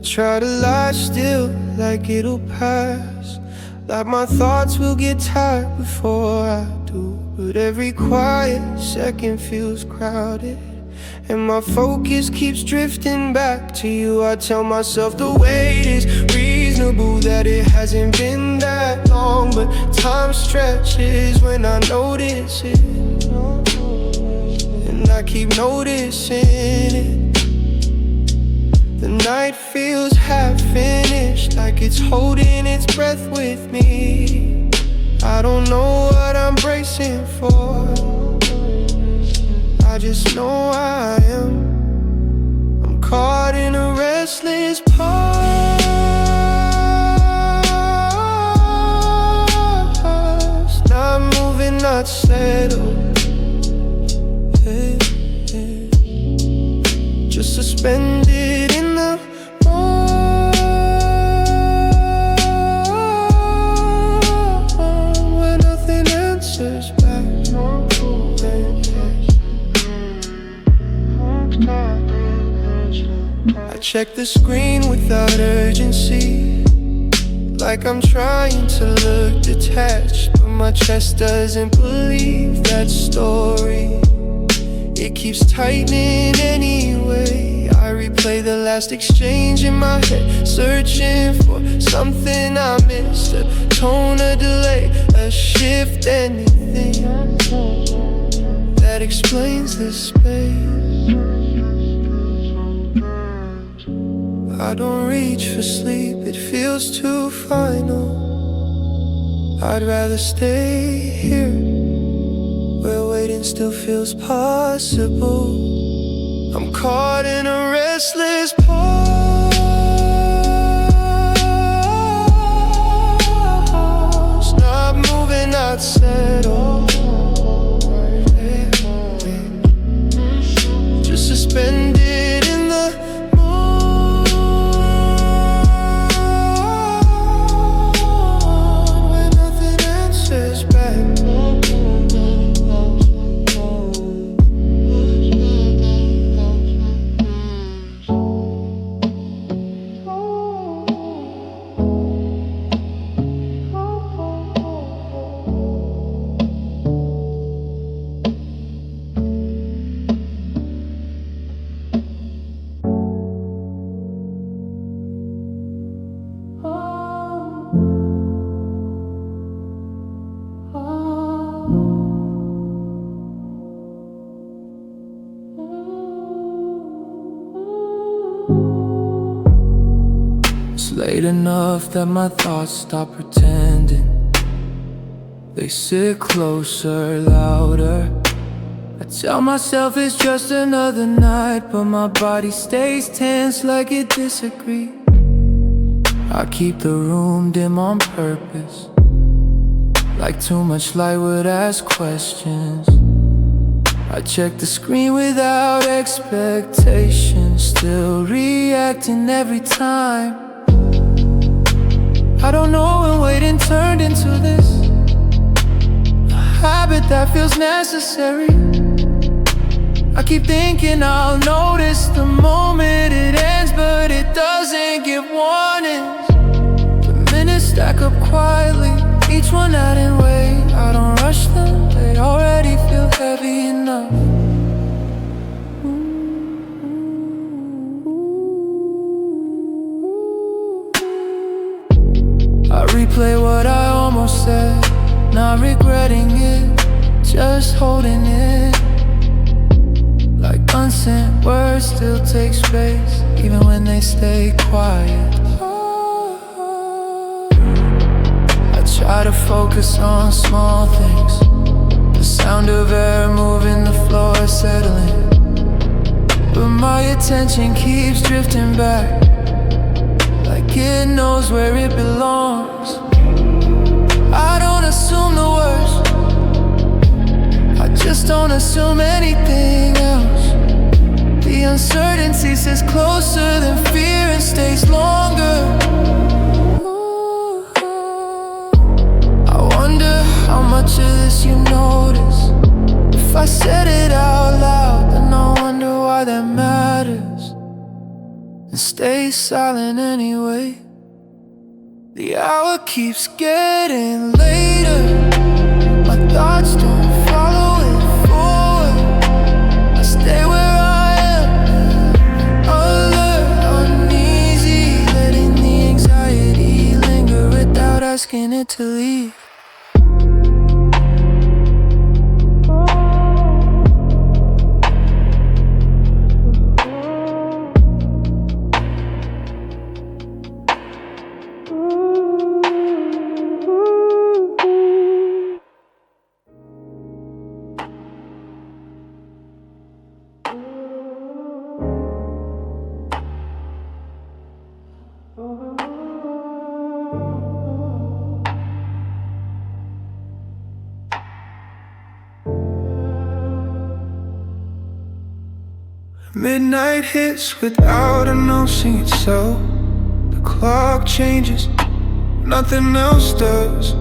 try to lie still like it'll pass, like my thoughts will get tired before I do. But every quiet second feels crowded, and my focus keeps drifting back to you. I tell myself the wait is reasonable, that it hasn't been that long, but time stretches when I notice it, and I keep noticing it. The night feels half finished, like it's holding its breath with me. I don't know what I'm bracing for, I just know I am. I'm caught in a restless pause, not moving, not settled, just suspended in the moment where nothing answers back. I check the screen without urgency, like I'm trying to look detached, but my chest doesn't believe that story. It keeps tightening anyway. I replay the last exchange in my head, searching for something I missed, a tone, a delay, a shift, anything that explains this space. I don't reach for sleep, it feels too final. I'd rather stay here, where waiting still feels possible. I'm caught in a restless pause, not moving, not settled, just suspended in the moment where nothing answers back. Late enough that my thoughts stop pretending. They sit closer, louder. I tell myself it's just another night, but my body stays tense like it disagrees. I keep the room dim on purpose, like too much light would ask questions. I check the screen without expectation, still reacting every time. I don't know when waiting turned into this, a habit that feels necessary. I keep thinking I'll notice the moment it ends, but it doesn't give warnings. The minutes stack up quietly, each one adding weight. I don't rush them, they already feel heavy enough. I replay what I almost said, not regretting it, just holding it. Like unsent words still take space, even when they stay quiet. I try to focus on small things, the sound of air moving, the floor settling, but my attention keeps drifting back, like it knows where it belongs. I don't assume the worst, I just don't assume anything else. The uncertainty sits closer than fear and stays longer. I wonder how much of this you notice. If I said it out loud, then I wonder why that matters. And stay silent anyway. The hour keeps getting later. My thoughts don't follow it forward. I stay where I am, alert, uneasy, letting the anxiety linger without asking it to leave. Midnight hits without announcing itself. The clock changes, nothing else does.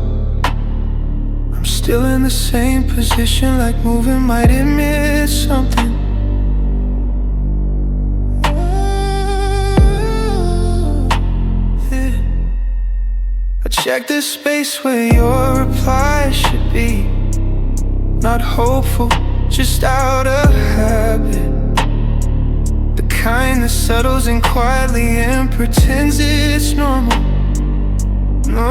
I'm still in the same position, like moving might admit something. Yeah. I check the space where your reply should be. Not hopeful, just out of habit. Kind that settles in quietly and pretends it's normal. No,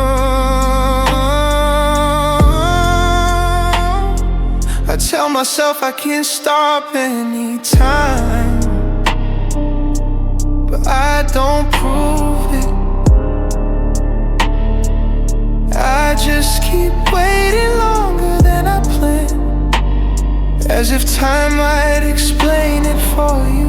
I tell myself I can't stop anytime, but I don't prove it. I just keep waiting longer than I planned, as if time might explain it for you.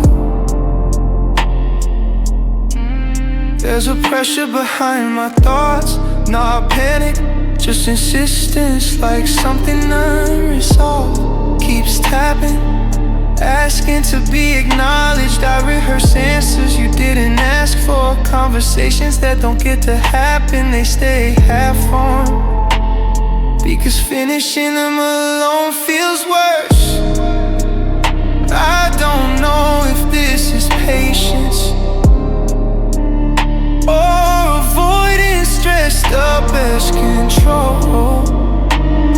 There's a pressure behind my thoughts, not panic, just insistence, like something unresolved keeps tapping, asking to be acknowledged. I rehearse answers you didn't ask for, conversations that don't get to happen, they stay half-formed, because finishing them alone feels worse. I don't know if this is patience or avoiding stressed up as control.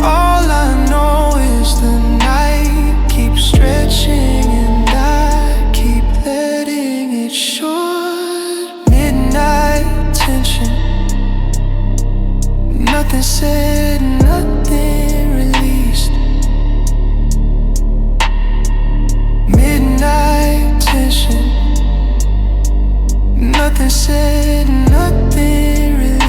All I know is the night keeps stretching and I keep letting it short. Midnight tension, nothing said, nothing released. Midnight tension, nothing said, nothing released.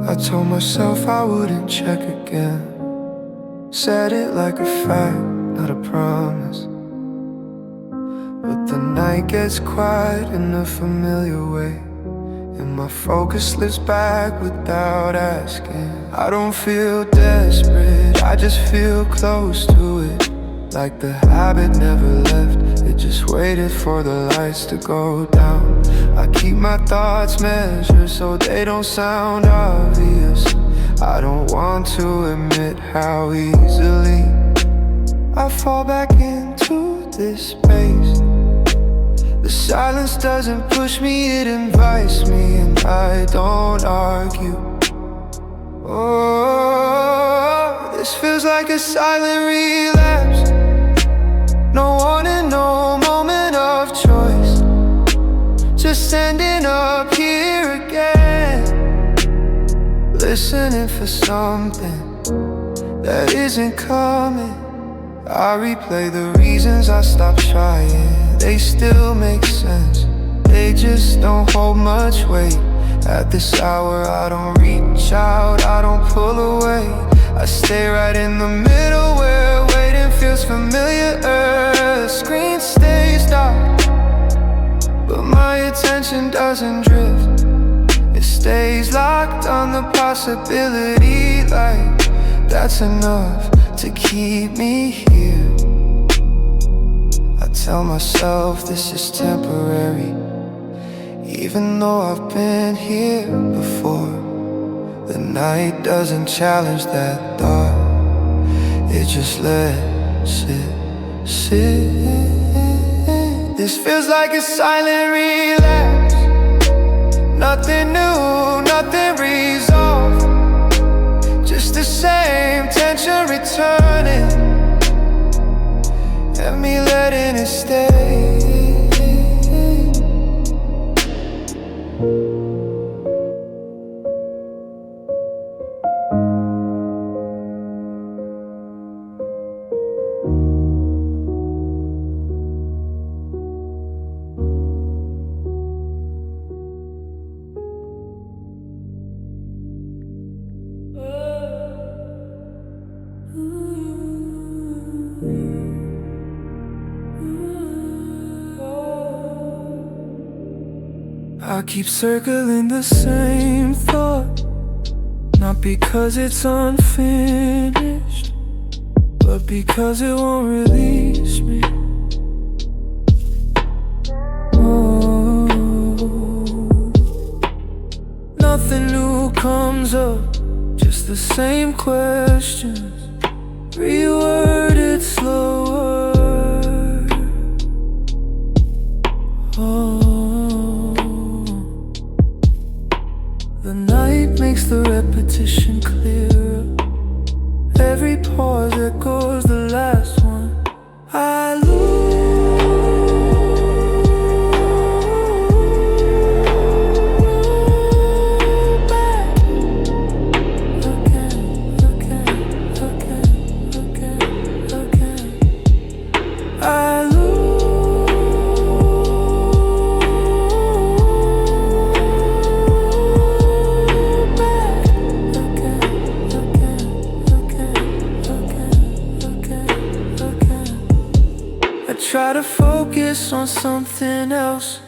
I told myself I wouldn't check again, said it like a fact, not a promise. But the night gets quiet in a familiar way, and my focus slips back without asking. I don't feel desperate, I just feel close to it, like the habit never left, it just waited for the lights to go down. I keep my thoughts measured so they don't sound obvious. I don't want to admit how easily I fall back into this space. The silence doesn't push me, it invites me, and I don't argue. Oh, this feels like a silent relapse. No warning, no moment of choice, just ending up here again, listening for something that isn't coming. I replay the reasons I stopped trying, they still make sense, they just don't hold much weight. At this hour I don't reach out, I don't pull away, I stay right in the middle where waiting feels familiar. The screen stays dark, but my attention doesn't drift. It stays locked on the possibility, like that's enough to keep me here. I tell myself this is temporary, even though I've been here before. The night doesn't challenge that thought, it just lets it sit. This feels like a silent relapse. Nothing new, nothing resolved, just the same tension returning, and me letting it stay. I keep circling the same thought, not because it's unfinished, but because it won't release me. Oh, nothing new comes up, just the same questions, reworded slower. Oh, the night makes the repetition clearer. Every pause echoes the last one. I look back again. I try to focus on something else,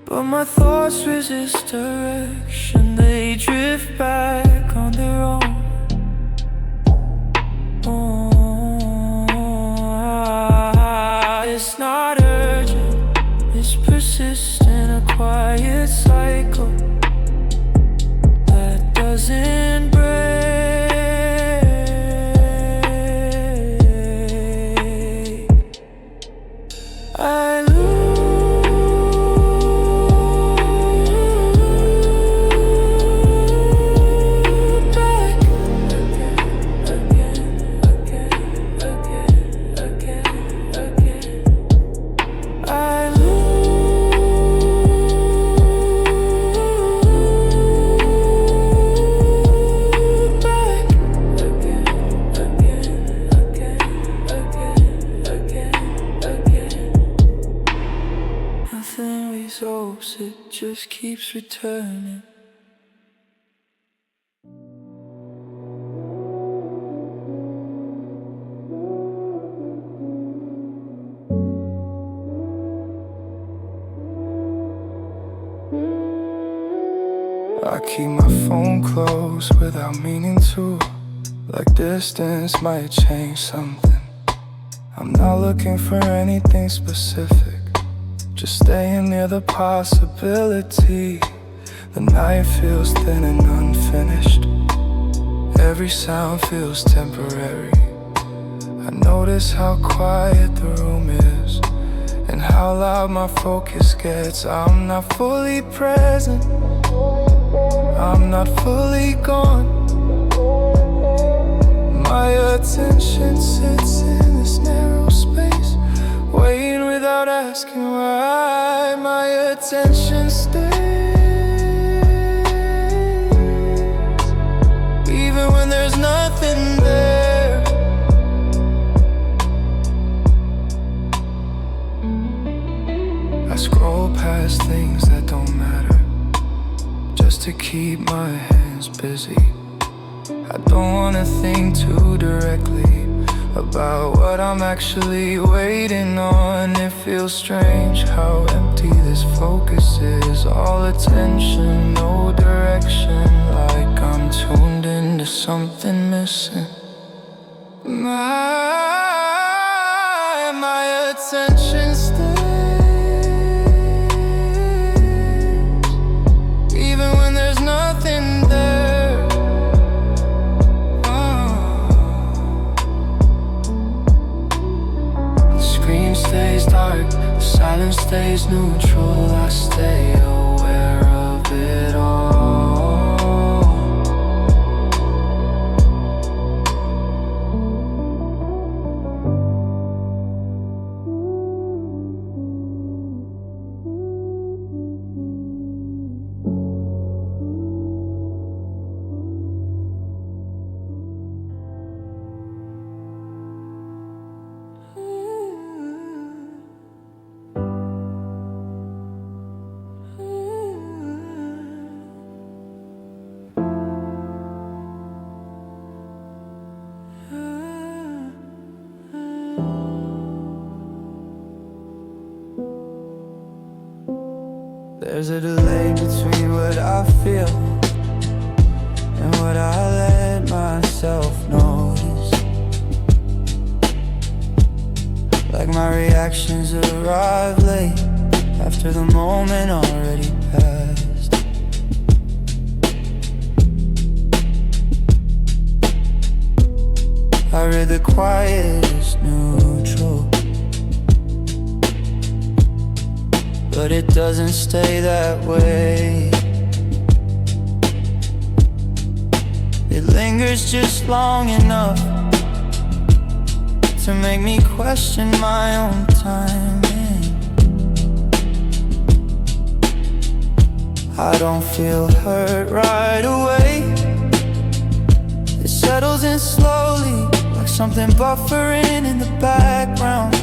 but my thoughts resist direction. They drift back on their own. Oh, it's not urgent, it's persistent, a quiet cycle that doesn't break. I look back again. I look back again. Nothing resolves, it just keeps returning. I keep my phone close without meaning to, like distance might change something. I'm not looking for anything specific, just staying near the possibility. The night feels thin and unfinished, every sound feels temporary. I notice how quiet the room is, and how loud my focus gets. I'm not fully present, I'm not fully gone. My attention sits in this narrow space, waiting without asking why. My attention stays, even when there's nothing there. I scroll past things that don't matter, just to keep my hands busy. I I don't wanna think too directly about what I'm actually waiting on. It feels strange how empty this focus is. All attention, no direction, like I'm tuned into something missing. My attention stays, even when there's nothing there. The screen stays dark, the silence stays neutral. I stay aware of it all. There's a delay between what I feel and what I let myself notice. Like my reactions arrive late after the moment already passed. I read the quiet is neutral, but it doesn't stay that way. It lingers just long enough to make me question my own timing. I don't feel hurt right away. It settles in slowly, like something buffering in the background,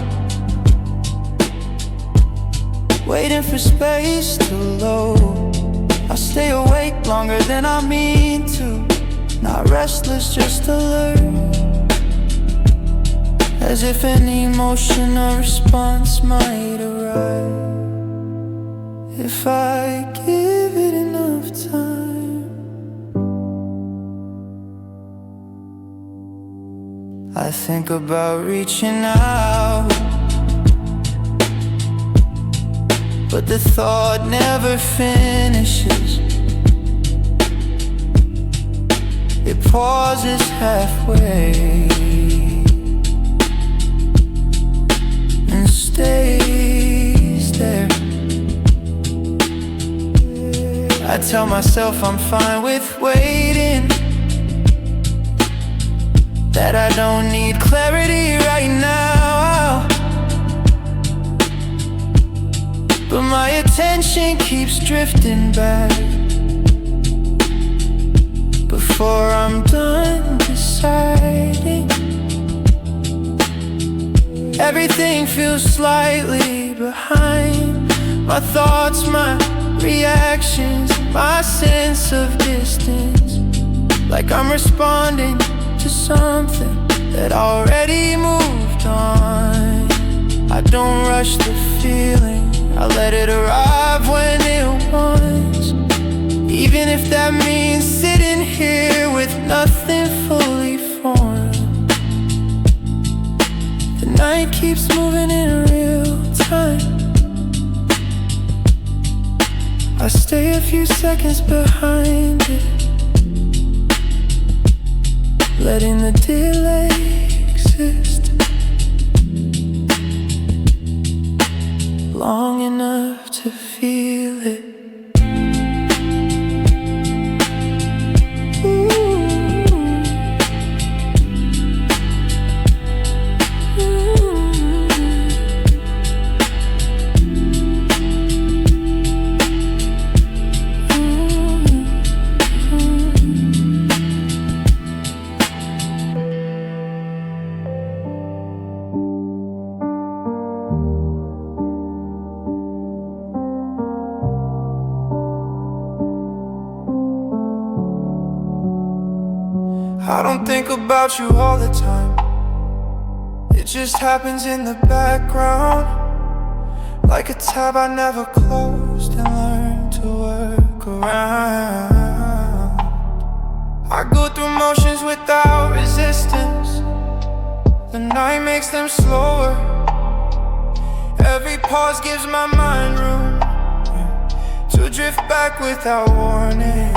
waiting for space to load. I stay awake longer than I mean to, not restless, just alert, as if an emotional response might arrive if I give it enough time. I think about reaching out, but the thought never finishes. It pauses halfway and stays there. I tell myself I'm fine with waiting, that I don't need clarity right now, but my attention keeps drifting back before I'm done deciding. Everything feels slightly behind, my thoughts, my reactions, my sense of distance, like I'm responding to something that already moved on. I don't rush the feeling, I let it arrive when it wants, even if that means sitting here with nothing fully formed. The night keeps moving in real time. I stay a few seconds behind it, letting the delay exist long enough to feel it. I don't think about you all the time. It just happens in the background, like a tab I never closed and learned to work around. I go through motions without resistance. The night makes them slower. Every pause gives my mind room to drift back without warning.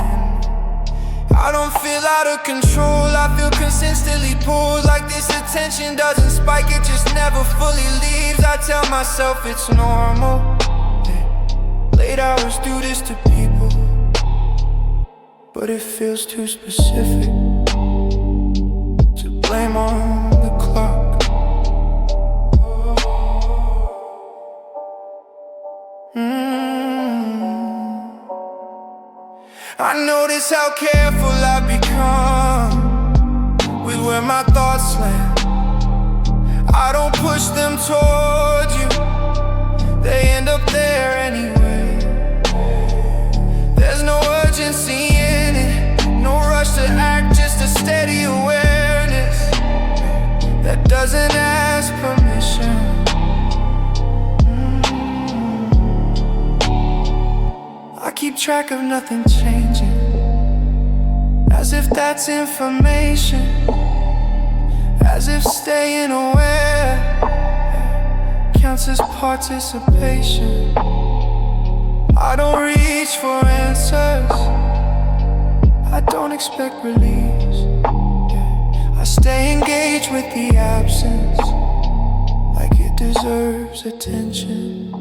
I don't feel out of control, I feel consistently pulled. Like this attention doesn't spike, it just never fully leaves. I tell myself it's normal. Late hours do this to people, but it feels too specific to blame on the clock. I notice how careful I've become with where my thoughts land. I don't push them toward you, they end up there anyway. There's no urgency in it, no rush to act, just a steady awareness that doesn't ask permission. I keep track of nothing changing, as if that's information, as if staying aware counts as participation. I don't reach for answers, I don't expect release. I stay engaged with the absence, like it deserves attention.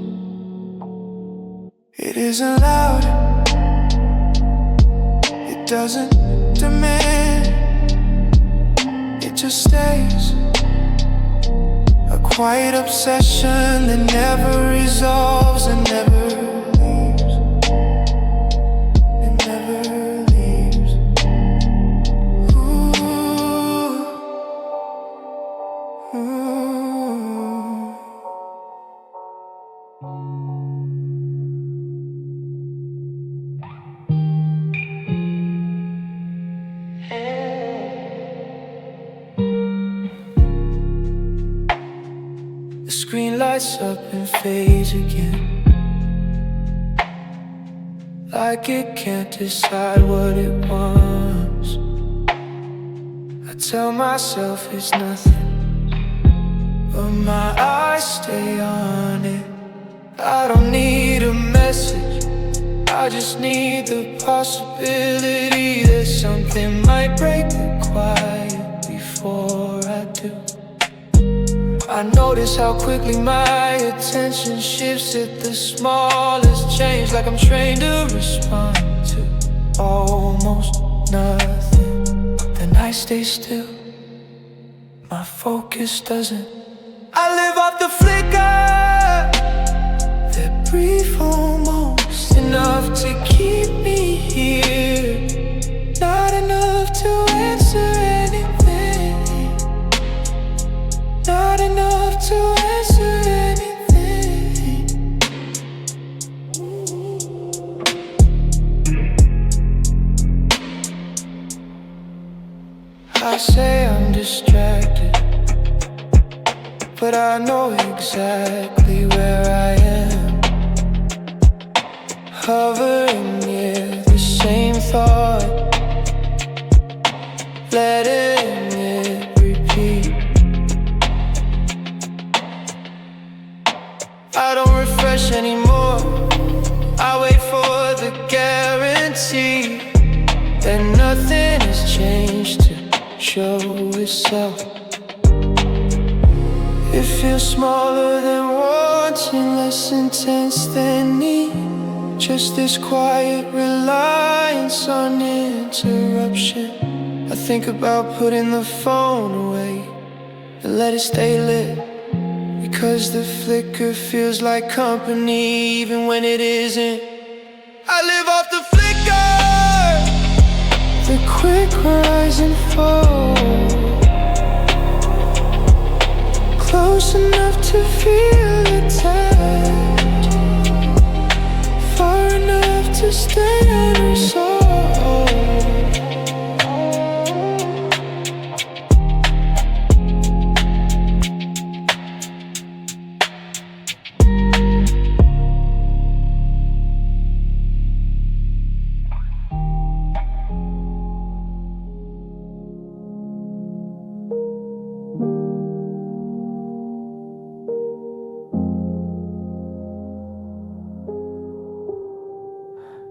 It isn't loud, it doesn't demand, it just stays. A quiet obsession that never resolves and never leaves. It never leaves. Ooh, ooh. The screen lights up and fades again, like it can't decide what it wants. I tell myself it's nothing, but my eyes stay on it. I don't need a message, I just need the possibility that something might break the quiet before I do. I notice how quickly my attention shifts at the smallest change, like I'm trained to respond to almost nothing. The night stays still, my focus doesn't. I live off the flicker, that brief almost enough to keep me here, not enough to answer anything, not enough to answer anything. I say I'm distracted, but I know exactly where I am, hovering near the same thought, letting it repeat. I don't refresh anymore, I wait for the guarantee that nothing has changed to show itself. It feels smaller than wanting, less intense than need. Just this quiet reliance on interruption. I think about putting the phone away and let it stay lit, because the flicker feels like company even when it isn't. I live off the flicker, the quick rise and fall, close enough to feel attached, far enough to stay unresolved.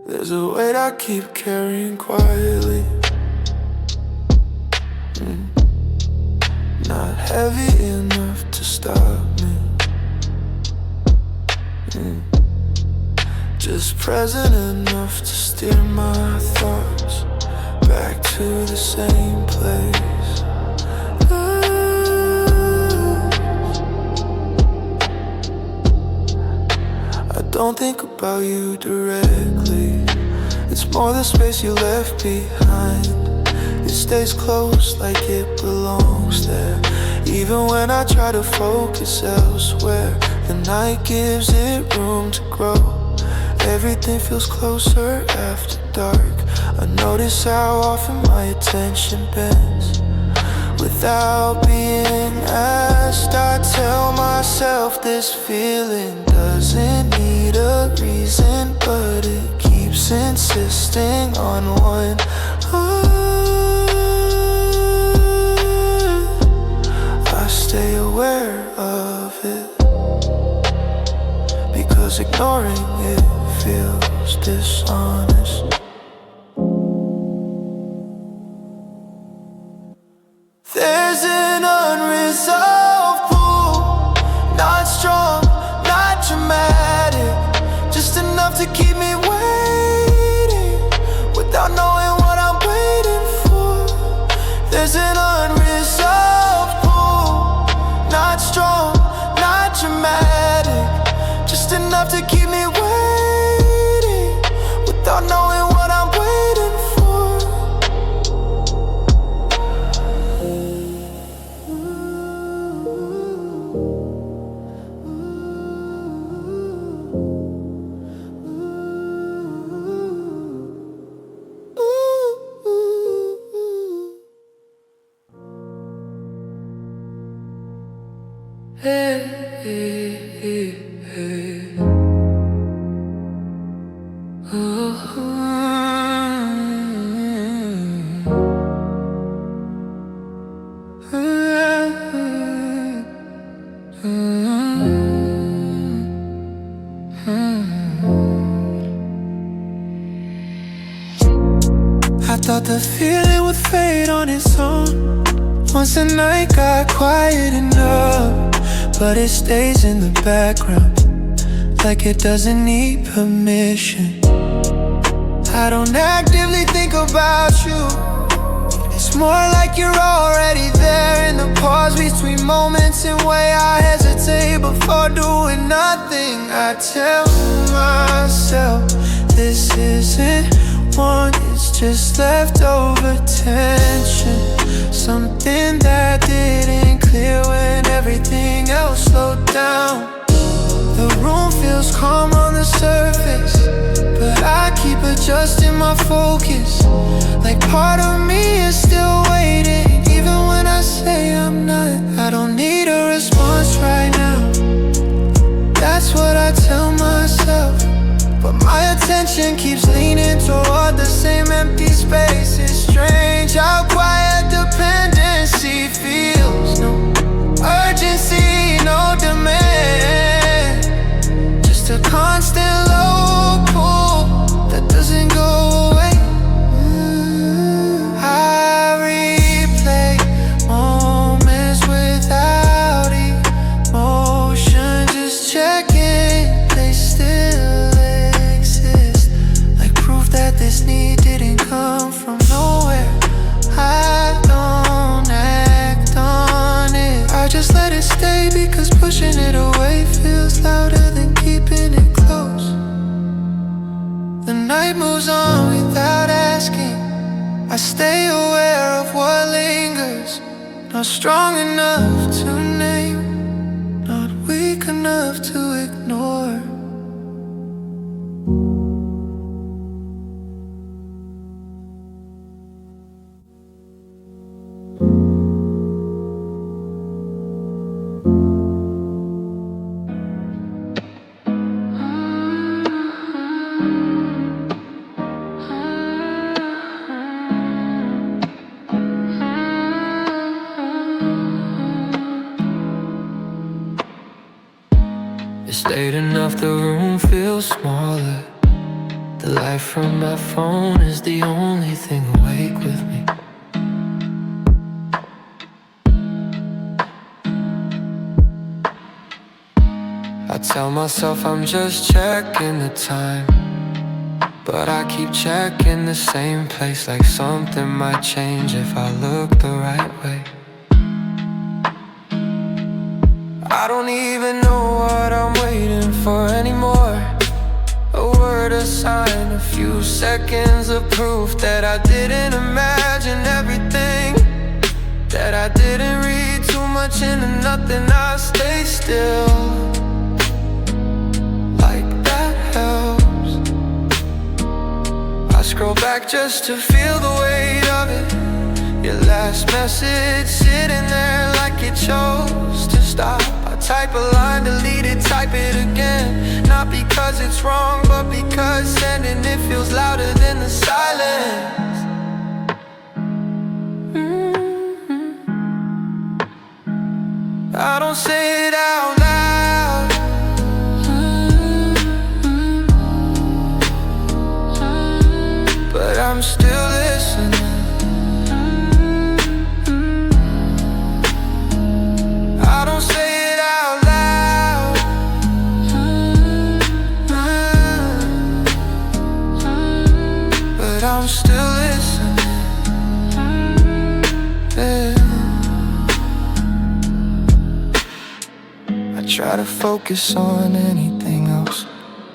There's a weight I keep carrying quietly, not heavy enough to stop me, just present enough to steer my thoughts back to the same place. I don't think about you directly. It's more the space you left behind. It stays close like it belongs there. Even when I try to focus elsewhere, the night gives it room to grow. Everything feels closer after dark. I notice how often my attention bends without being asked. I tell myself this feeling doesn't need a reason, but it keeps insisting on one. I stay aware of it because ignoring it feels dishonest. There's an unresolved pull, not strong, not dramatic, just enough to keep me waiting without knowing what I'm waiting for. There's an unresolved pull, not strong, not dramatic, just enough to keep me waiting without knowing what I'm waiting for. Hey, hey, hey, hey. I thought the feeling would fade on its own once the night got quiet enough, but it stays in the background like it doesn't need permission. I don't actively think about you. It's more like you're already there in the pause between moments and way I hesitate before doing nothing. I tell myself this isn't one, it's just leftover tension, something that didn't clear when everything else slowed down. The room feels calm on the surface, but I keep adjusting my focus, like part of me is still waiting, even when I say I'm not. I don't need a response right now, that's what I tell myself, but my attention keeps leaning toward the same empty space. It's strange how quiet dependency feels. No urgency, no demand, just a constant low pull that doesn't go away. I replay moments without emotion, just checking they still exist, like proof that this need didn't come from nowhere. I don't act on it, I just let it stay because pushing it away feels louder than keeping it close. The night moves on without asking, I stay aware of what lingers, not strong enough to name, not weak enough to ignore. It's late enough, the room feels smaller. The light from my phone is the only thing awake with me. I tell myself I'm just checking the time, but I keep checking the same place, like something might change if I look the right way. I don't even know what I'm waiting for anymore. A word, a sign, a few seconds of proof that I didn't imagine everything, that I didn't read too much into nothing. I stay still, like that helps. I scroll back just to feel the weight of it. Your last message sitting there like it chose to stop. I type a line, delete it, type it again. Not because it's wrong, but because sending it feels louder than the silence. I don't say it out loud, but I'm still listening. I don't say it out loud, but I'm still listening. Yeah. I try to focus on anything else,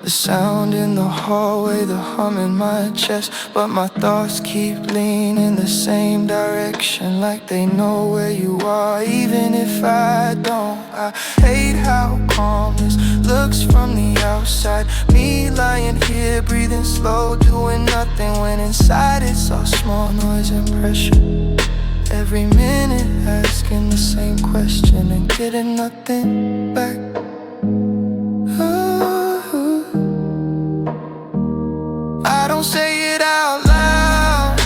the sound in the hallway, the hum in my chest, but my thoughts keep leaning the same direction, like they know where you are, even if I don't. I hate how calm this looks from the outside. Me lying here, breathing slow, doing nothing, when inside it's all small noise and pressure. Every minute asking the same question and getting nothing back. I don't say it out loud,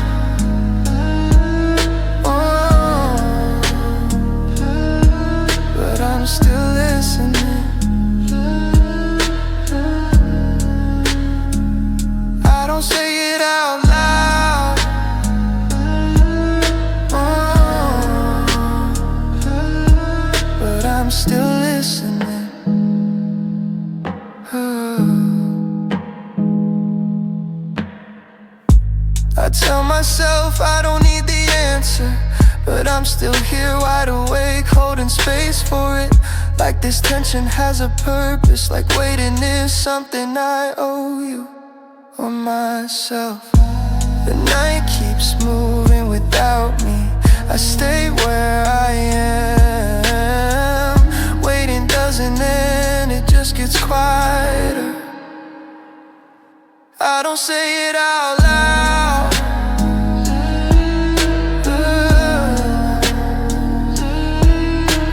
but I'm still listening. I don't say it out loud, but I'm still listening. I tell myself I don't need the answer, but I'm still here wide awake, holding space for it. Like this tension has a purpose, like waiting is something I owe you or myself. The night keeps moving without me. I stay where I am. Waiting doesn't end, it just gets quieter. I don't say it out loud,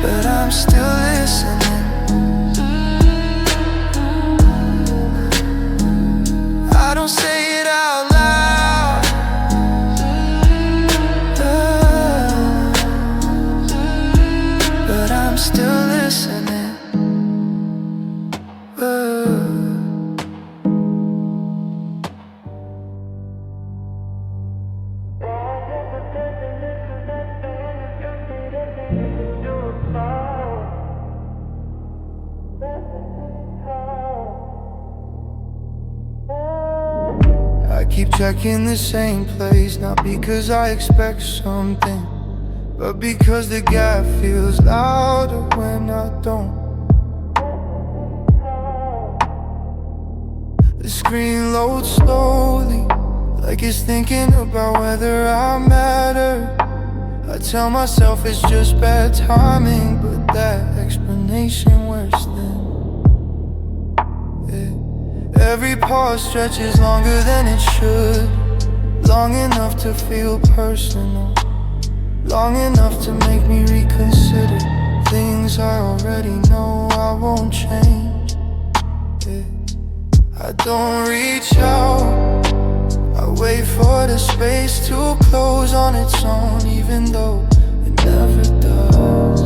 but I'm still listening. I don't say it out loud, but I'm still listening. I keep checking the same place, not because I expect something, but because the gap feels louder when I don't. The screen loads slowly, like it's thinking about whether I matter. I tell myself it's just bad timing, but that explanation worse than. Every pause stretches longer than it should, long enough to feel personal, long enough to make me reconsider things I already know I won't change. I don't reach out, I wait for the space to close on its own, even though it never does.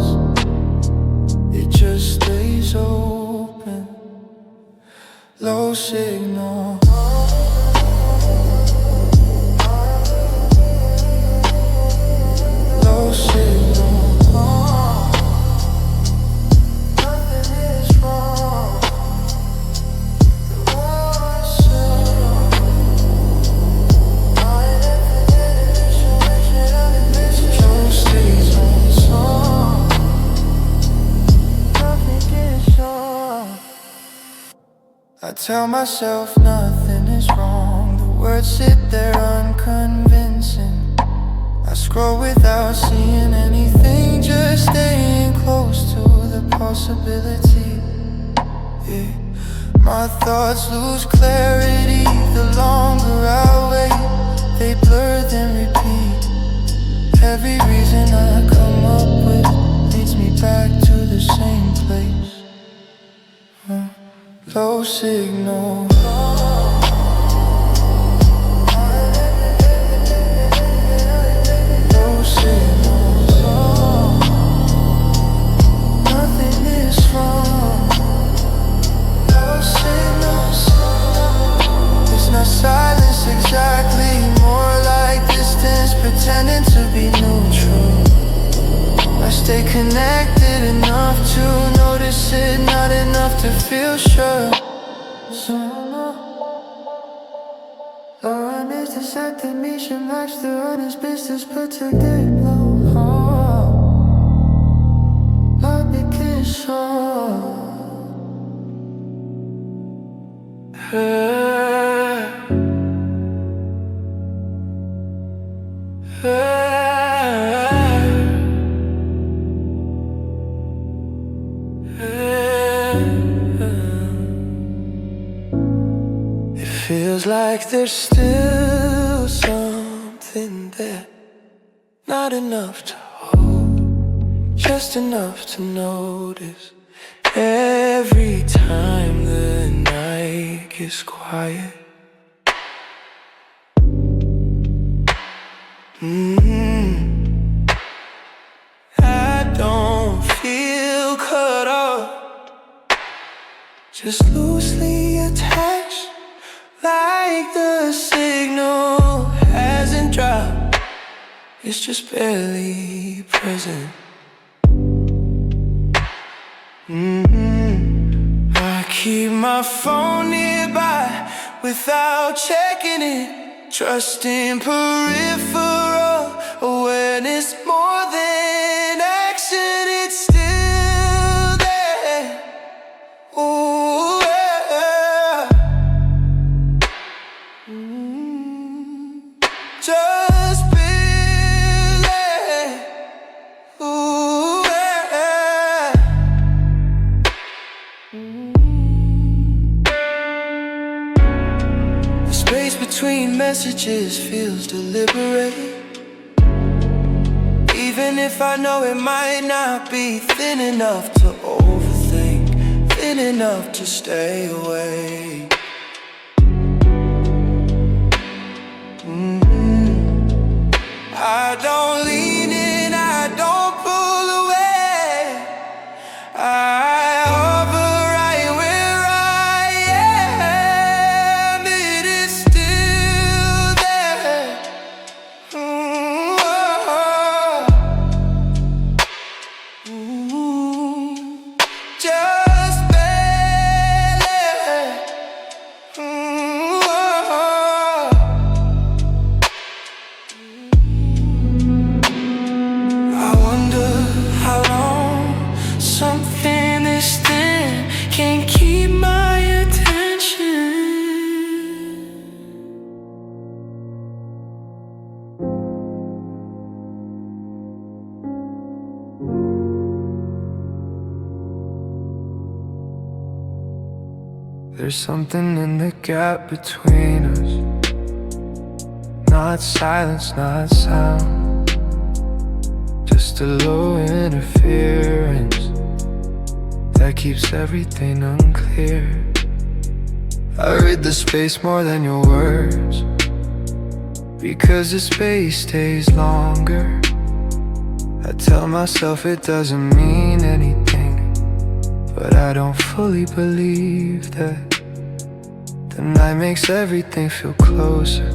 It just stays open, low signal. I tell myself nothing is wrong. The words sit there unconvincing. I scroll without seeing anything, just staying close to the possibility. Yeah. My thoughts lose clarity the longer I wait. They blur then repeat. Every reason I come up with leads me back to the same place. Low signal. Low signals. Nothing is wrong. Low signals. It's not silence exactly, more like distance pretending to be neutral. I stay connected enough to notice it, not enough to feel sure. So Lauren is dissected me, she matched the honest business protected low. Love begins sure. It feels like there's still something there, not enough to hold, just enough to notice. Every time the night gets quiet, I don't feel cut off, just loosely attached, like the signal hasn't dropped, it's just barely present. I keep my phone nearby without checking it, trusting peripheral awareness more than action. It's still there. Ooh, yeah. Just barely. Ooh, yeah. The space between messages feels deliberate, even if I know it might not be thin enough to overthink, thin enough to stay away. I don't lean in, I don't pull away, I hover right where I am. It is still there. Just barely. I wonder how long something this thin can keep my attention. There's something in the gap between us, not silence, not sound, just a low interference that keeps everything unclear. I read the space more than your words, because the space stays longer. I tell myself it doesn't mean anything, but I don't fully believe that. The night makes everything feel closer,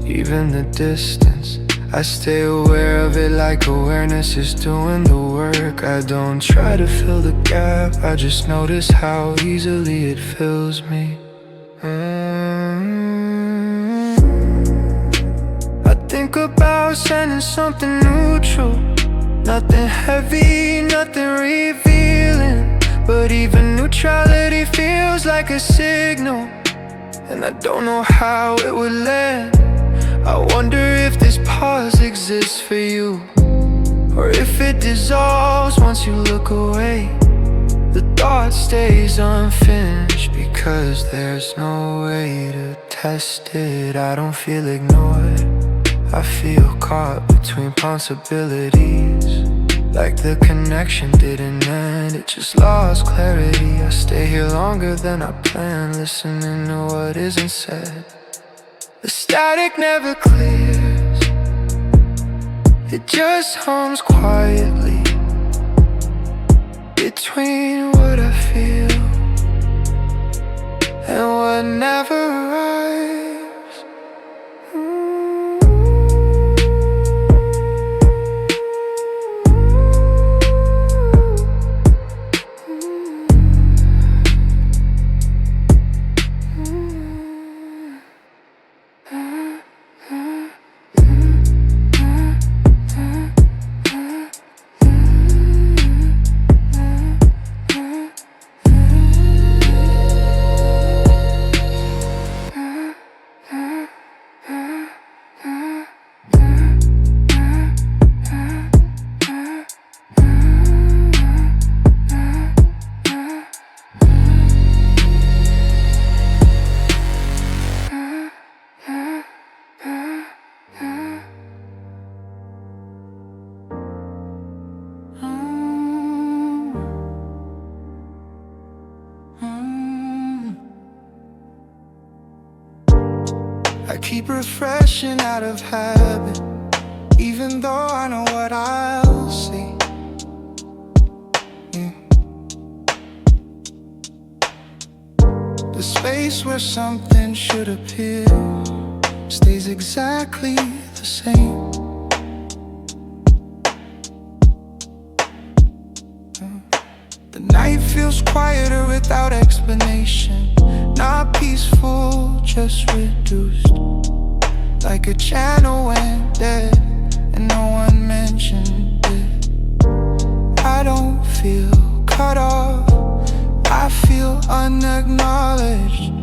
even the distance. I stay aware of it like awareness is doing the work. I don't try to fill the gap, I just notice how easily it fills me. I think about sending something neutral, nothing heavy, nothing revealing, but even neutrality feels feels like a signal, and I don't know how it would land. I wonder if this pause exists for you, or if it dissolves once you look away. The thought stays unfinished because there's no way to test it. I don't feel ignored, I feel caught between possibilities. Like the connection didn't end, it just lost clarity. I stay here longer than I planned, listening to what isn't said. The static never clears, it just hums quietly between what I feel and what never arrives. I keep refreshing out of habit, even though I know what I'll see. The space where something should appear stays exactly the same. The night feels quieter without explanation, not peaceful, just reduced. Like a channel went dead and no one mentioned it. I don't feel cut off, I feel unacknowledged.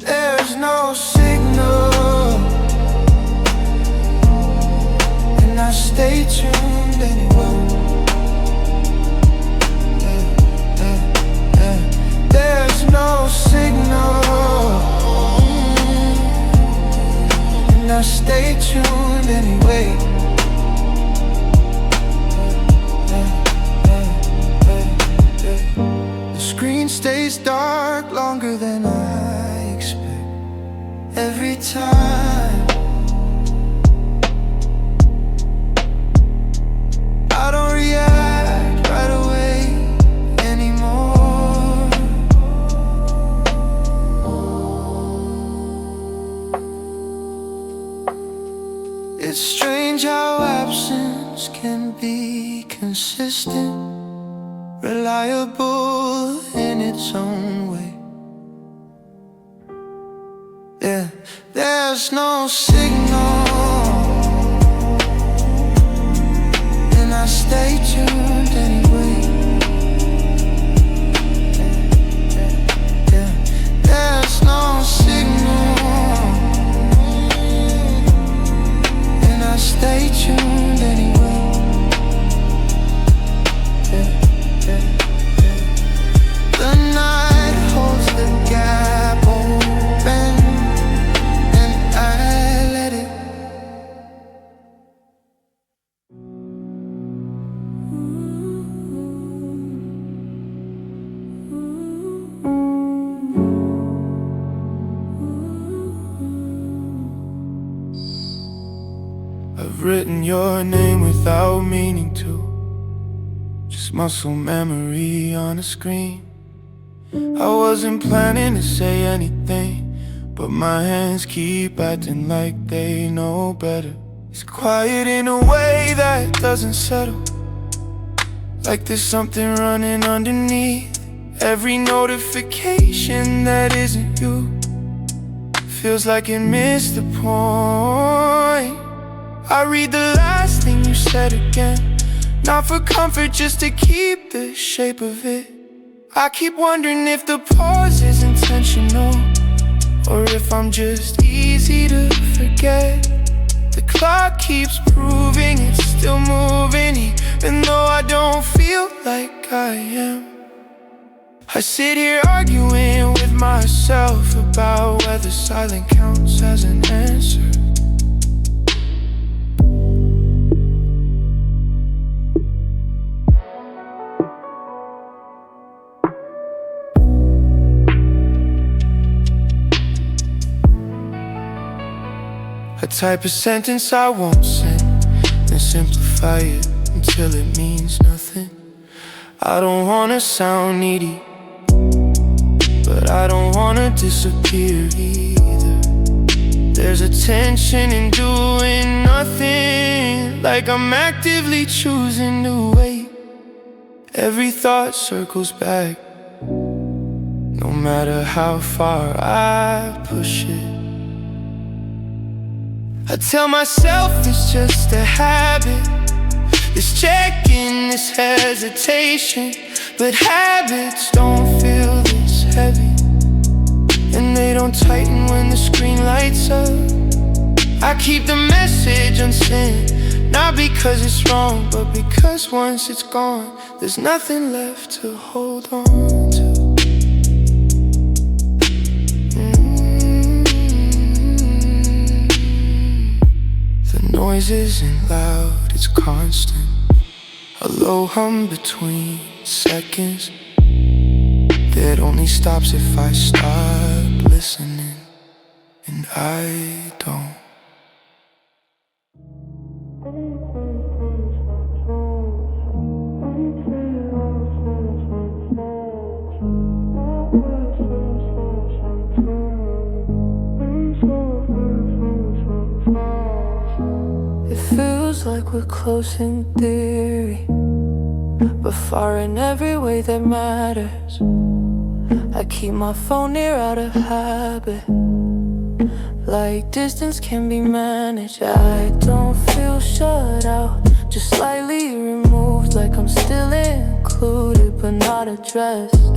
There's no signal, and I stay tuned anyway. There's no signal, and I stay tuned anyway. The screen stays dark longer than I expect. Every time I don't react right away anymore. It's strange how absence can be consistent, reliable in its own way. Yeah, there's no signal, and I stay tuned anyway. Yeah, there's no signal, and I stay tuned anyway. The night holds the gap open, and I let it. I've written your name without meaning to, just muscle memory on a screen. I wasn't planning to say anything, but my hands keep acting like they know better. It's quiet in a way that doesn't settle, like there's something running underneath. Every notification that isn't you feels like it missed the point. I read the last thing you said again, not for comfort, just to keep the shape of it. I keep wondering if the pause is intentional, or if I'm just easy to forget. The clock keeps proving it's still moving, even though I don't feel like I am. I sit here arguing with myself about whether silent counts as an answer. I type a sentence I won't send, then simplify it until it means nothing. I don't wanna sound needy, but I don't wanna disappear either. There's a tension in doing nothing, like I'm actively choosing to wait. Every thought circles back, no matter how far I push it. I tell myself it's just a habit, this checking, this hesitation. But habits don't feel this heavy, and they don't tighten when the screen lights up. I keep the message unsent, not because it's wrong, but because once it's gone, there's nothing left to hold on to. The noise isn't loud, it's constant, a low hum between seconds that only stops if I stop listening, and I don't. It feels like we're close in theory, but far in every way that matters. I keep my phone near out of habit, like distance can be managed. I don't feel shut out, just slightly removed, like I'm still included but not addressed.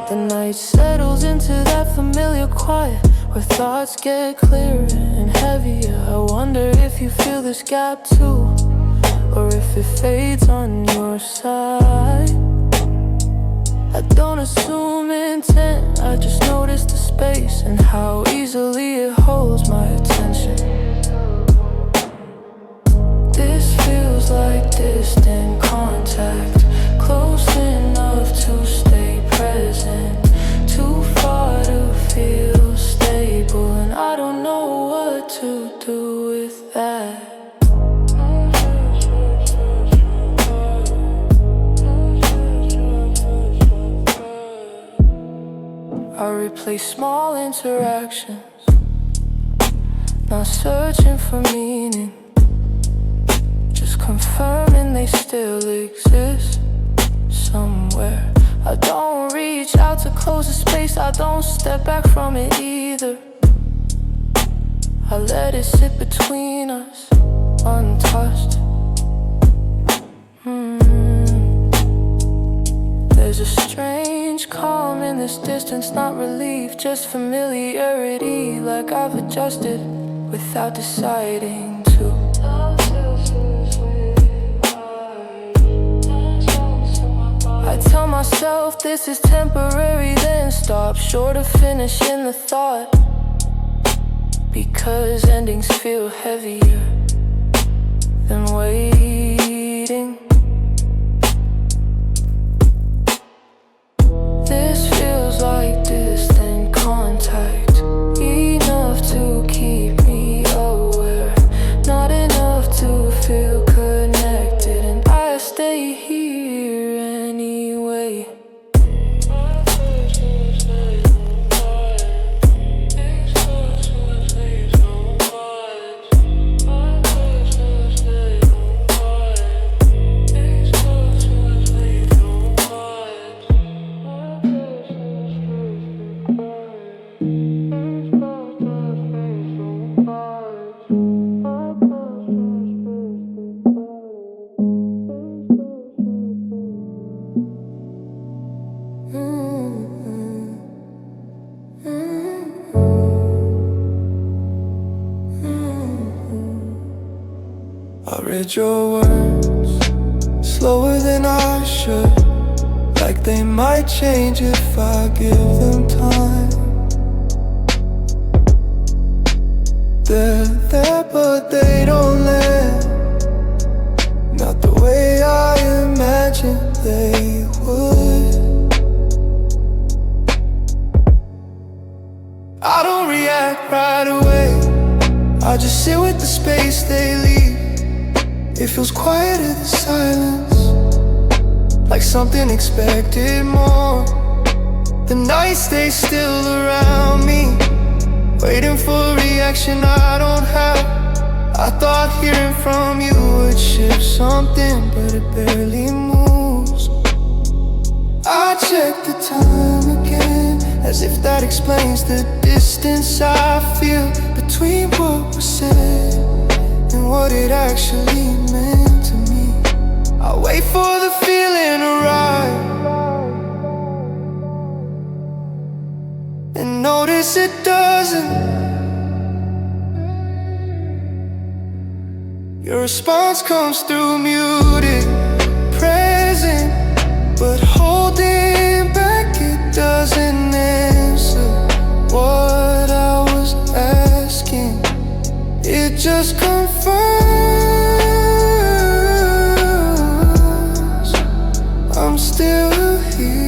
The night settles into that familiar quiet, where thoughts get clearer and heavier. I wonder if you feel this gap too, or if it fades on your side. I don't assume intent, I just notice the space and how easily it holds my attention. This feels like distant contact, close enough to stay present, too far to feel stable, and I don't know what to do with that. I replay small interactions, not searching for meaning, just confirming they still exist somewhere. I don't reach out to close the space, I don't step back from it either. I let it sit between us, untouched. There's a strange calm in this distance, not relief, just familiarity, like I've adjusted without deciding to. I tell myself this is temporary, then stop short of finishing the thought, because endings feel heavier than waiting. This feels like distant contact, enough to keep me aware, not enough to feel connected, and I stay here anyway. read your words slower than I should, like they might change if I give them time. They're there but they don't land, not the way I imagined they would. I don't react right away, I just sit with the space they leave. It feels quieter than silence, like something expected more. The night stays still around me, waiting for a reaction I don't have. I thought hearing from you would shift something, but it barely moves. I check the time again, as if that explains the distance I feel between what was said and what it actually meant to me. I wait for the feeling to arrive and notice it doesn't. Your response comes through muted, present, but holding back it doesn't answer what I was asking. It just confirms I'm still here.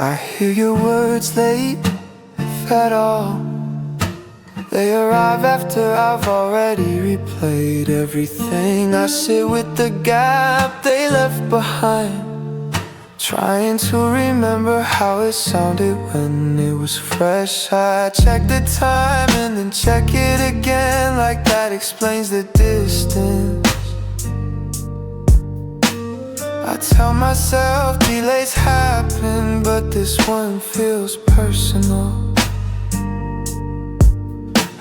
I hear your words late, if at all. They arrive after I've already replayed everything. I sit with the gap they left behind, trying to remember how it sounded when it was fresh. I check the time and then check it again, like that explains the distance. I tell myself delays happen, but this one feels personal.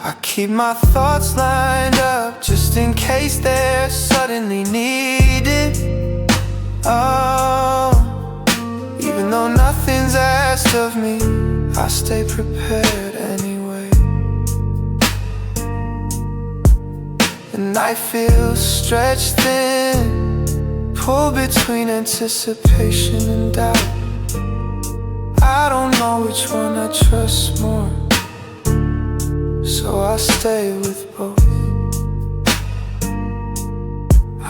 I keep my thoughts lined up just in case they're suddenly needed. Oh, even though nothing's asked of me, I stay prepared anyway. And I feel stretched thin, pulled between anticipation and doubt. I don't know which one I trust more, so I stay with both.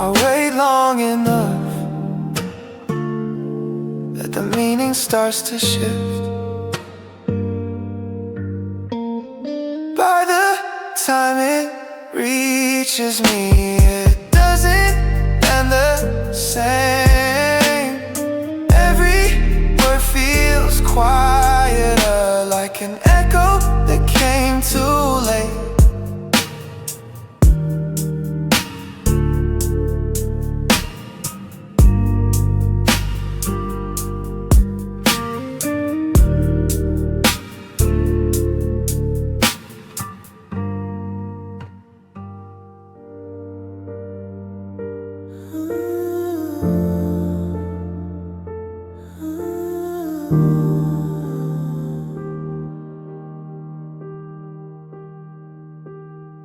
I wait long enough that the meaning starts to shift. By the time it reaches me, it doesn't end the same. Every word feels quieter, like an echo that came too late.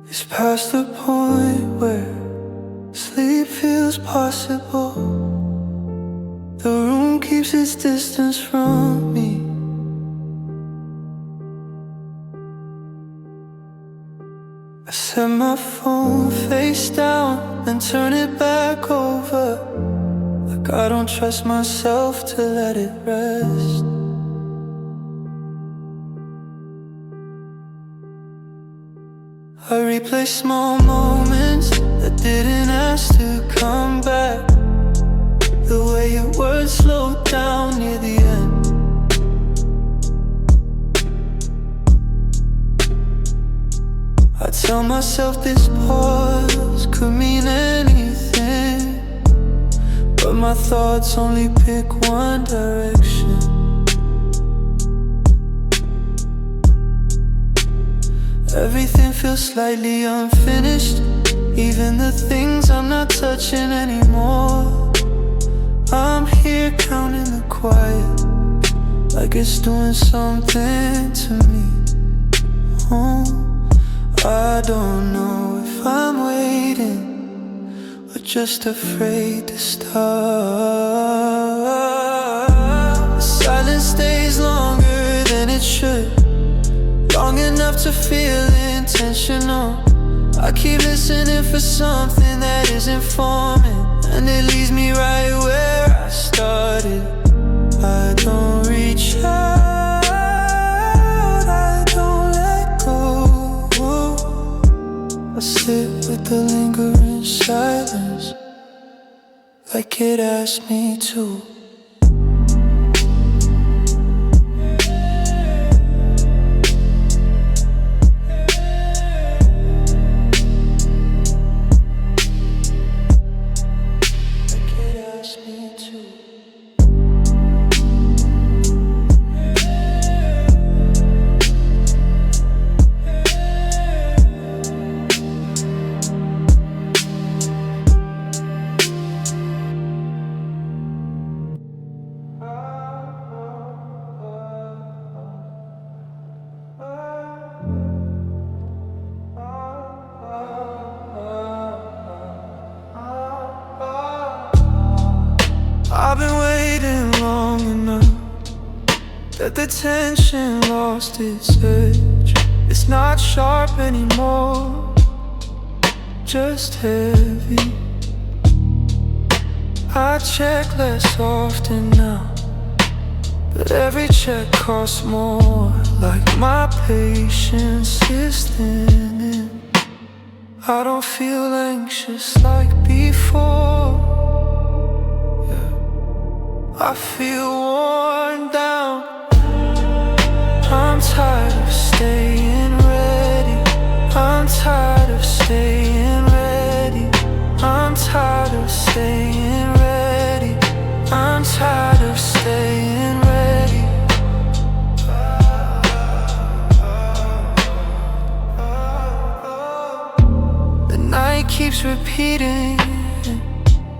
It's past the point where sleep feels possible. The room keeps its distance from me. I set my phone face down and turn it back over, like I don't trust myself to let it rest. I replay small moments that didn't ask to come back. The way your words slowed down near the end. I tell myself this pause could mean anything, but my thoughts only pick one direction. Everything feels slightly unfinished, even the things I'm not touching anymore. I'm here counting the quiet, like it's doing something to me. I don't know if I'm waiting or just afraid to start. The silence stays longer than it should, long enough to feel intentional. I keep listening for something that isn't forming, and it leaves me right where I started. I don't reach out, I don't let go. I sit with the lingering silence, like it asked me to. I've been waiting long enough that the tension lost its edge. It's not sharp anymore, just heavy. I check less often now, but every check costs more. Like my patience is thinning. I don't feel anxious like before. I feel worn down. I'm tired of staying ready. I'm tired of staying ready. I'm tired of staying ready. I'm tired of staying ready. The night keeps repeating.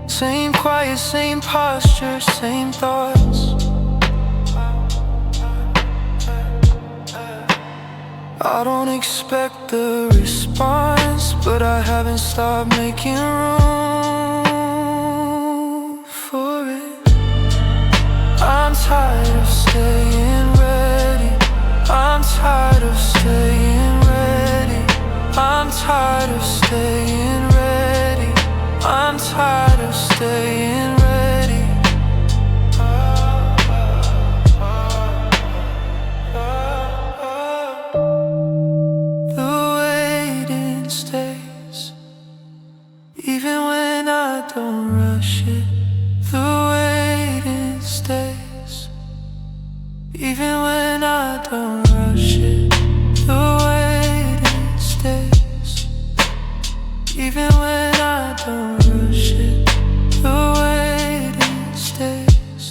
Same quiet, same posture, same thoughts. I don't expect the response, but I haven't stopped making room for it. I'm tired of staying ready. I'm tired of staying ready. I'm tired of staying ready. I'm tired of staying ready. The waiting stays, even when I don't rush it. The waiting stays, even when I don't rush it. The waiting stays, even when I don't rush it. The waiting stays,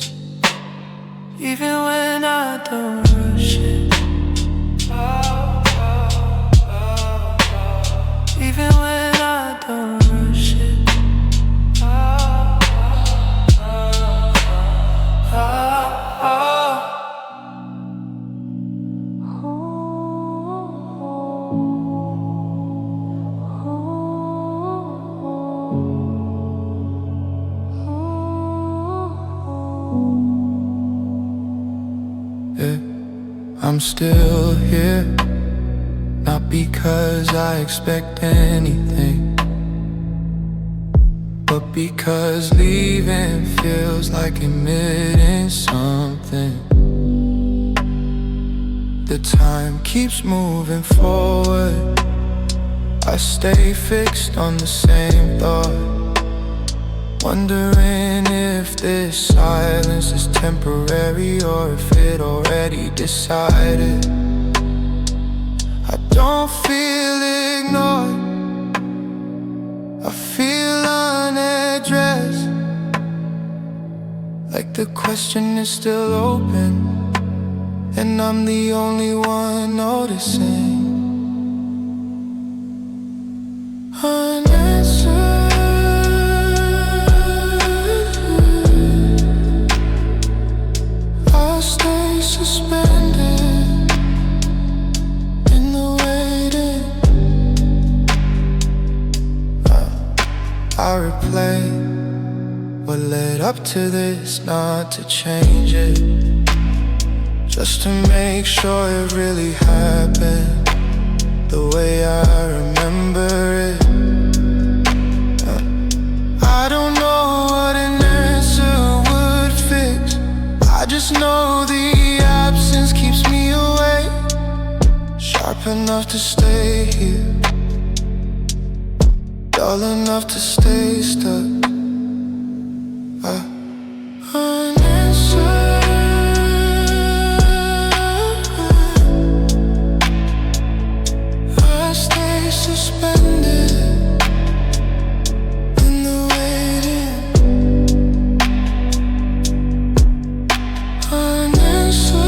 even when I don't rush it. Even when I don't rush it. I'm still here, not because I expect anything, but because leaving feels like admitting something. The time keeps moving forward, I stay fixed on the same thought, wondering if this silence is temporary or if it already decided. I don't feel ignored, I feel unaddressed, like the question is still open, and I'm the only one noticing. Unanswered, I'll stay suspended in the waiting. I replay what led up to this, not to change it, just to make sure it really happened the way I remember it. I don't know what an answer would fix, I just know the absence keeps me awake, sharp enough to stay here, dull enough to stay stuck. Unanswered, I stay suspended in the waiting. Unanswered,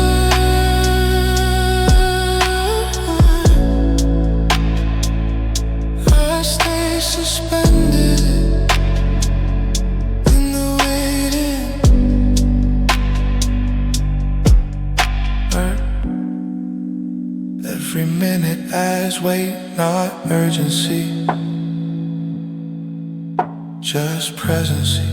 I stay suspended in the waiting. Every minute as wait, not urgency, just presency.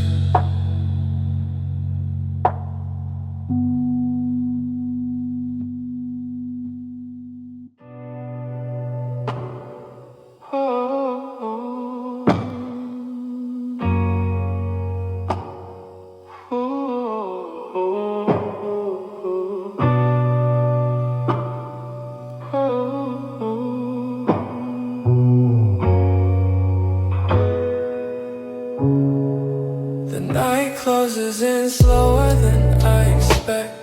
The night closes in slower than I expect.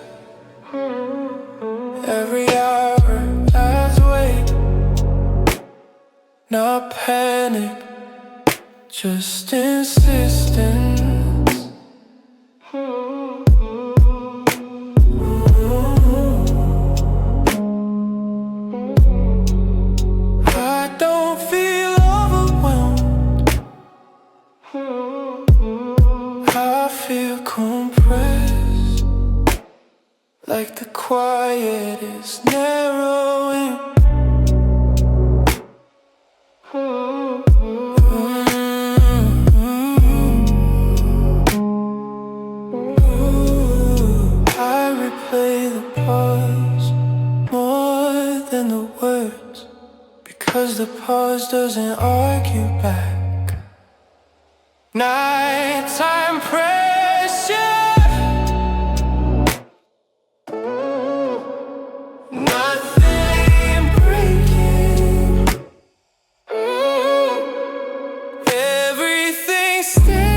Every hour has wait, not panic, just insistence. I don't feel overwhelmed, I feel compressed, like the quiet is narrowing. I replay the pause more than the words, because the pause doesn't argue back. Nighttime pressure, nothing breaking, everything staying.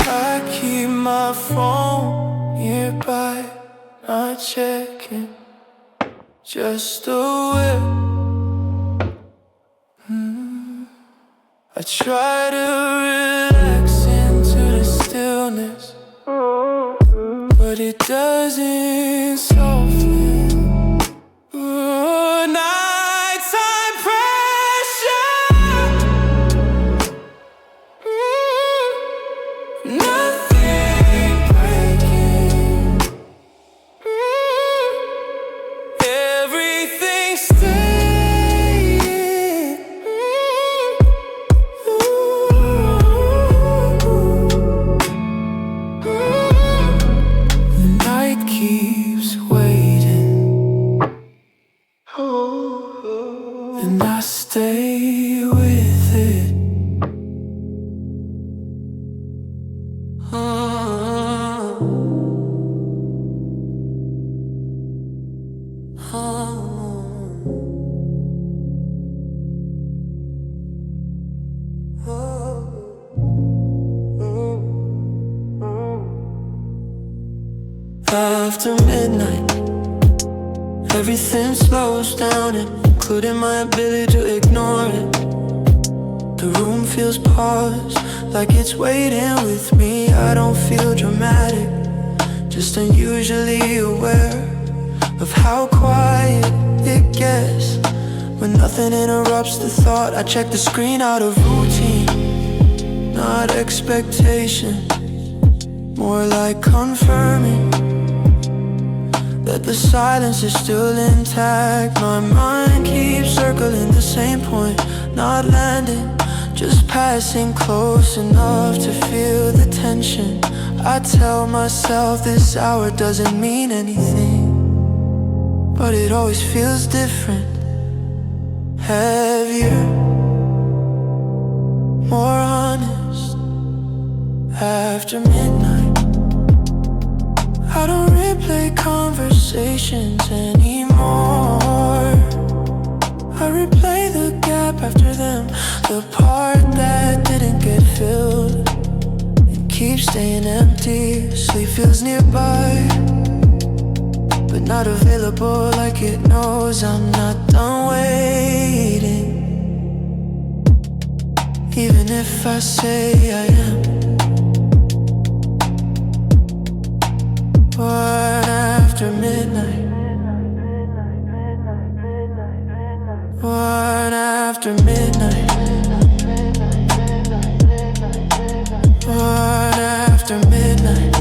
I keep my phone nearby, not checking, just aware. I try to relax into the stillness, but it doesn't soften. Nighttime pressure, nothing breaking, everything staying. The night keeps waiting, and I stay with it. After midnight, everything slows down, including my ability to ignore it. The room feels paused, like it's waiting with me. I don't feel dramatic, just unusually aware of how quiet it gets when nothing interrupts the thought. I check the screen out of routine, not expectation, more like confirming that the silence is still intact. My mind keeps circling the same point, not landing, just passing close enough to feel the tension. I tell myself this hour doesn't mean anything, but it always feels different. Heavier, more honest. After midnight, I don't replay conversations anymore. I replay the gap after them, the part that didn't get filled. It keeps staying empty. Sleep feels nearby, but not available, like it knows I'm not done waiting. Even if I say I am. One after midnight. One after midnight. One after midnight.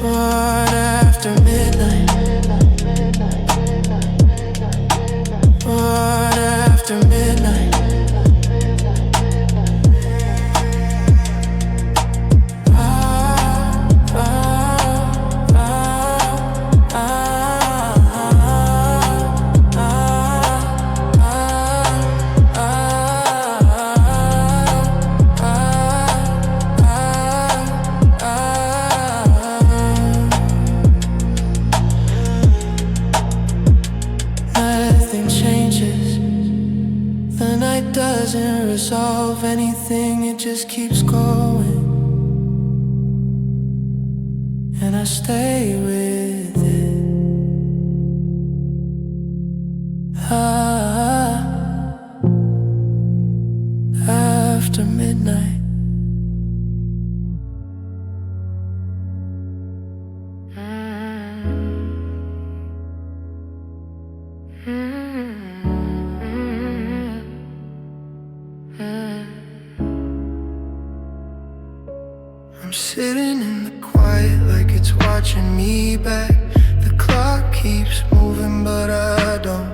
One after midnight. One after midnight. Doesn't resolve anything, it just keeps going, and I stay with it. After midnight. Sitting in the quiet like it's watching me back. The clock keeps moving but I don't.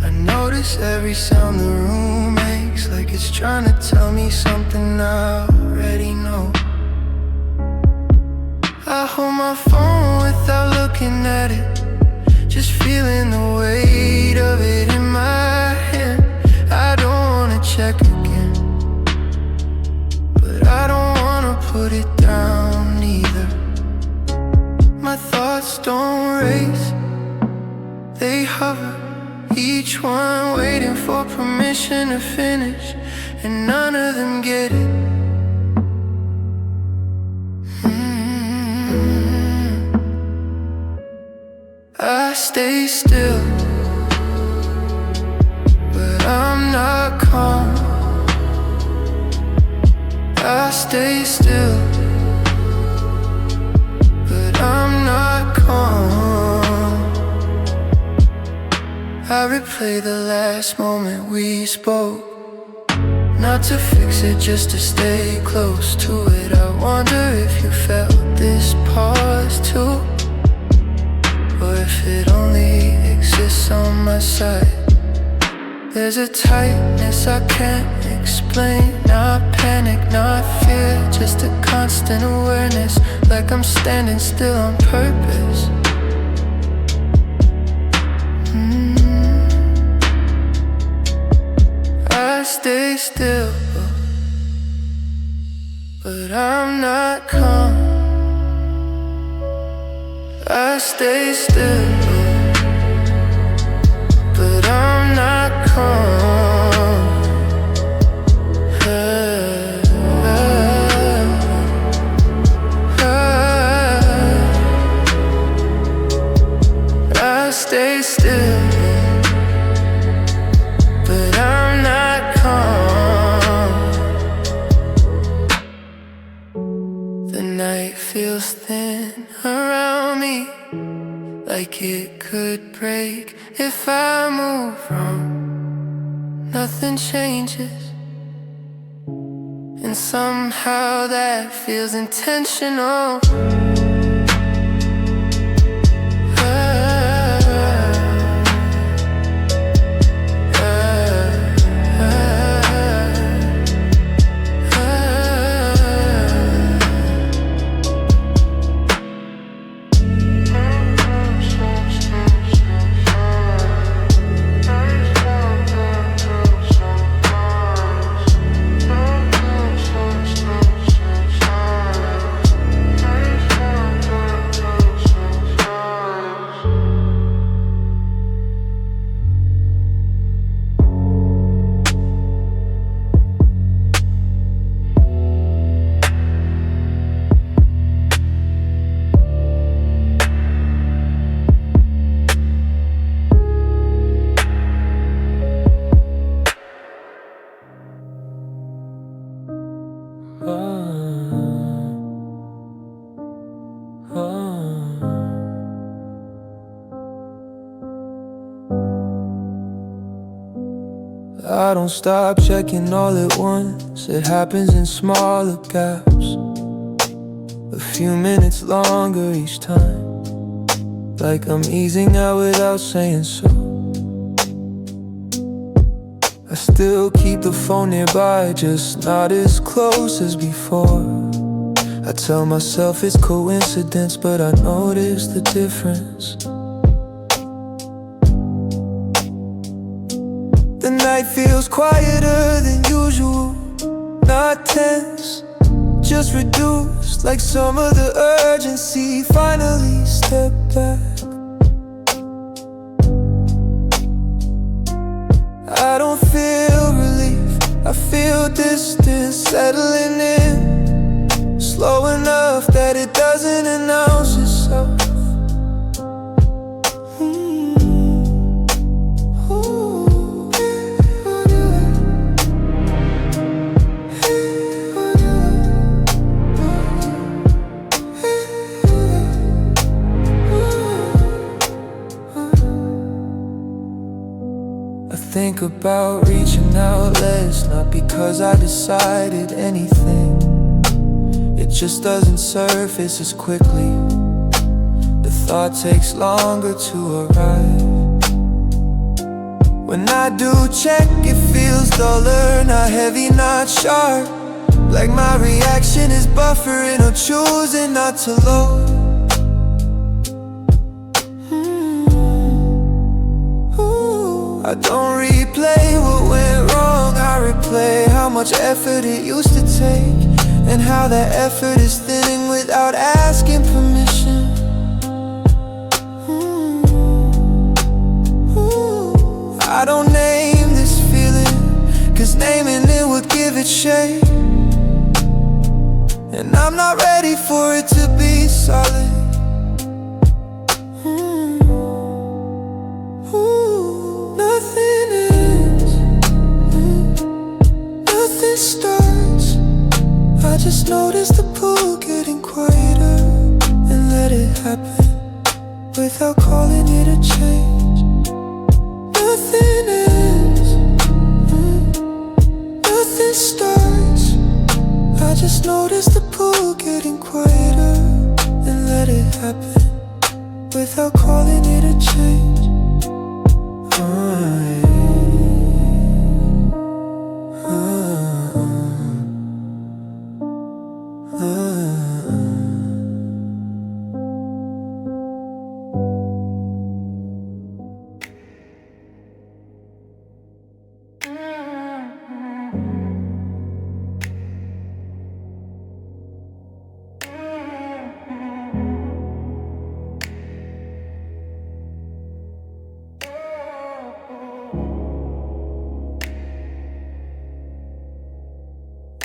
I notice every sound the room makes, like it's trying to tell me something I already know. I hold my phone without looking at it, just feeling the weight of it in my hand. I don't wanna check again, but I don't put it down either. My thoughts don't race, they hover, each one waiting for permission to finish, and none of them get it. I stay still, but I'm not calm. I stay still, but I'm not calm. I replay the last moment we spoke, not to fix it, just to stay close to it. I wonder if you felt this pause too, or if it only exists on my side. There's a tightness I can't explain, not panic, not fear, just a constant awareness, like I'm standing still on purpose. I stay still, but I'm not calm. I stay still, but I'm not calm. like it could break if I move wrong. Nothing changes, and somehow that feels intentional. I don't stop checking all at once. It happens in smaller gaps, a few minutes longer each time, like I'm easing out without saying so. I still keep the phone nearby, just not as close as before. I tell myself it's coincidence, but I notice the difference. The night feels quieter than usual, not tense, just reduced, like some of the urgency finally stepped back. I don't feel relief, I feel distance settling in, slow enough that it doesn't announce itself. Think about reaching out less, not because I decided anything. It just doesn't surface as quickly. The thought takes longer to arrive. When I do check, it feels duller, not heavy, not sharp, like my reaction is buffering or choosing not to load. I don't replay what went wrong, I replay how much effort it used to take, and how that effort is thinning without asking permission. I don't name this feeling, cause naming it would give it shape, and I'm not ready for it to be solid. Nothing ends, nothing starts. I just notice the pull getting quieter, and let it happen without calling it a change. Nothing ends, nothing starts. I just notice the pull getting quieter, and let it happen without calling it a change.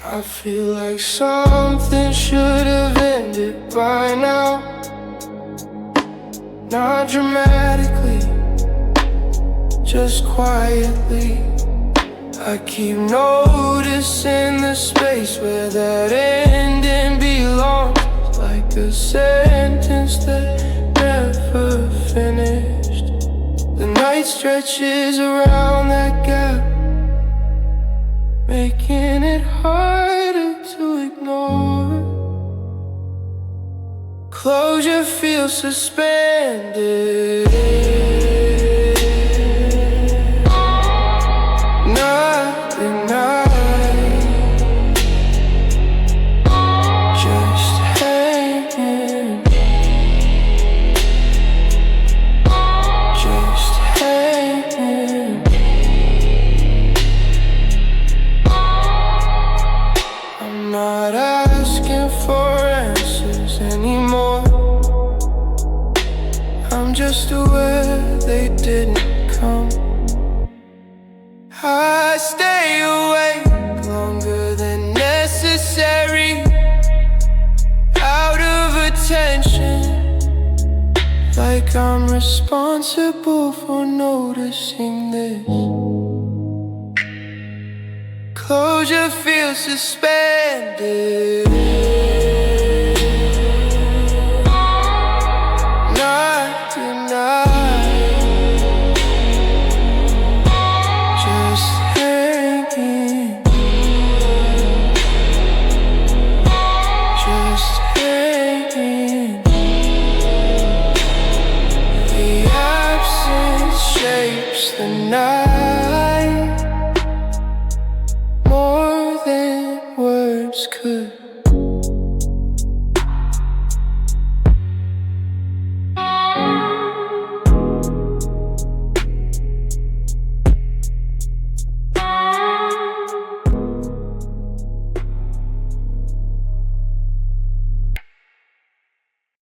I feel like something should have ended by now. Not dramatically, just quietly. I keep noticing the space where that ending belongs, like a sentence that never finished. The night stretches around that gap, making it harder to ignore. Closure feels suspended. Not denied, just hanging, just hanging. I'm not asking for answers anymore. I'm just aware they didn't come. I stay awake longer than necessary, out of attention, like I'm responsible for noticing this. Closure feels suspended. Not denied, just hanging, just hanging. The absence shapes the night.